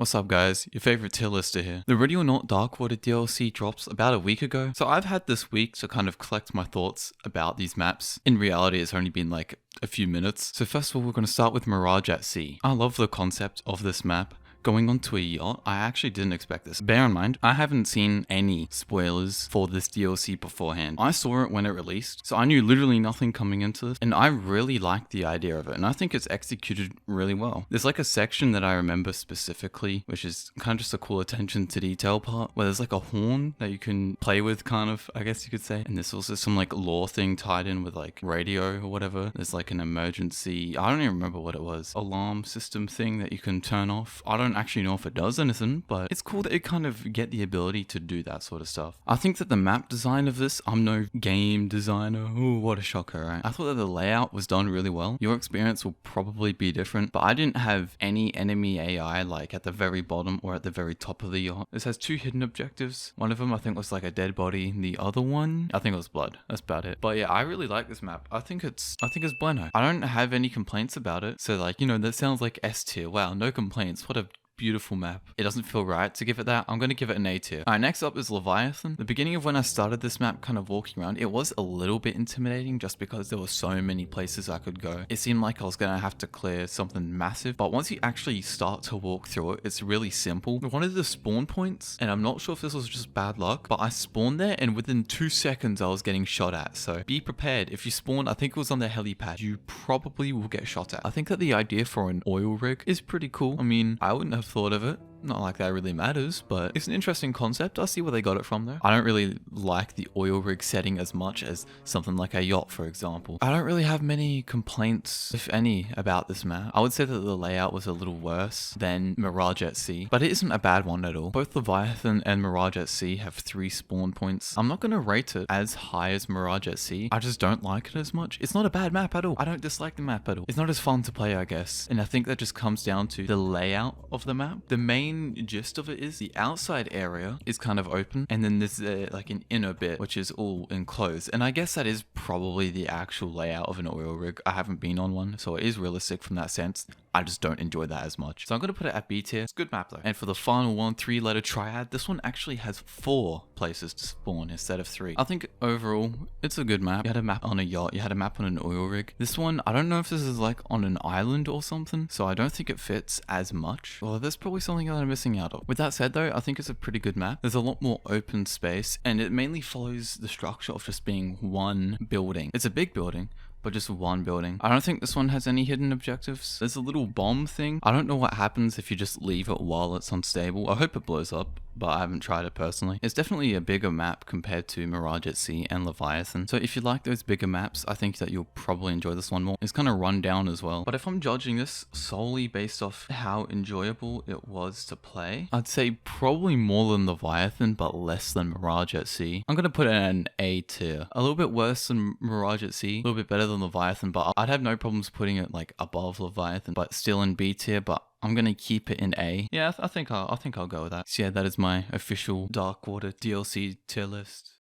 What's up guys, your favorite tier lister here. The Ready or Not Darkwater DLC drops about a week ago, so I've had this week to kind of collect my thoughts about these maps. In reality, it's only been like a few minutes. So first of all, we're going to start with Mirage at Sea. I love the concept of this map. Going onto a yacht, I actually didn't expect this. Bear in mind, I haven't seen any spoilers for this DLC beforehand. I saw it when it released, so I knew literally nothing coming into this, and I really liked the idea of it, and I think it's executed really well. There's like a section that I remember specifically, which is kind of just a cool attention to detail part, where there's like a horn that you can play with, kind of, I guess you could say, and there's also some like lore thing tied in with like radio or whatever. There's like an emergency, I don't even remember what it was, alarm system thing that you can turn off. I don't actually know if it does anything, but it's cool that it kind of get the ability to do that sort of stuff. I think that the map design of this, I'm no game designer, ooh, what a shocker, right? I thought that the layout was done really well. Your experience will probably be different, but I didn't have any enemy AI like at the very bottom or at the very top of the yacht. This has two hidden objectives. One of them I think was like a dead body. The other one, I think it was blood. That's about it. But yeah, I really like this map. I think it's bueno. I don't have any complaints about it. So like, you know, that sounds like S tier. Wow, no complaints. What a beautiful map. It doesn't feel right to give it that. I'm going to give it an A tier. Alright, next up is Leviathan. The beginning of when I started this map kind of walking around, it was a little bit intimidating just because there were so many places I could go. It seemed like I was going to have to clear something massive, but once you actually start to walk through it, it's really simple. One of the spawn points, and I'm not sure if this was just bad luck, but I spawned there and within 2 seconds I was getting shot at. So be prepared. If you spawn, I think it was on the helipad, you probably will get shot at. I think that the idea for an oil rig is pretty cool. I mean, I wouldn't have thought of it. Not like that really matters, but it's an interesting concept. I see where they got it from though. I don't really like the oil rig setting as much as something like a yacht, for example. I don't really have many complaints, if any, about this map. I would say that the layout was a little worse than Mirage at Sea, but it isn't a bad one at all. Both Leviathan and Mirage at Sea have 3 spawn points. I'm not going to rate it as high as Mirage at Sea. I just don't like it as much. It's not a bad map at all. I don't dislike the map at all. It's not as fun to play, I guess. And I think that just comes down to the layout of the map. The main gist of it is the outside area is kind of open, and then there's like an inner bit which is all enclosed, and I guess that is probably the actual layout of an oil rig. I haven't been on one, so it is realistic from that sense. I just don't enjoy that as much, so I'm going to put it at B tier. It's a good map though. And for the final one, 3-letter triad, this one actually has 4 places to spawn instead of 3. I think overall it's a good map. You had a map on a yacht, you had a map on an oil rig. This one, I don't know if this is like on an island or something, so I don't think it fits as much. Well, there's probably something that I'm missing out of. With that said though, I think it's a pretty good map. There's a lot more open space, and it mainly follows the structure of just being one building. It's a big building, but just one building. I don't think this one has any hidden objectives. There's a little bomb thing. I don't know what happens if you just leave it while it's unstable. I hope it blows up, but I haven't tried it personally. It's definitely a bigger map compared to Mirage at Sea and Leviathan. So if you like those bigger maps, I think that you'll probably enjoy this one more. It's kind of run down as well. But if I'm judging this solely based off how enjoyable it was to play, I'd say probably more than Leviathan, but less than Mirage at Sea. I'm going to put it in an A tier. A little bit worse than Mirage at Sea, a little bit better than Leviathan, but I'd have no problems putting it like above Leviathan, but still in B tier. But I'm gonna keep it in A. Yeah, I think I'll go with that. So yeah, that is my official Darkwater DLC tier list.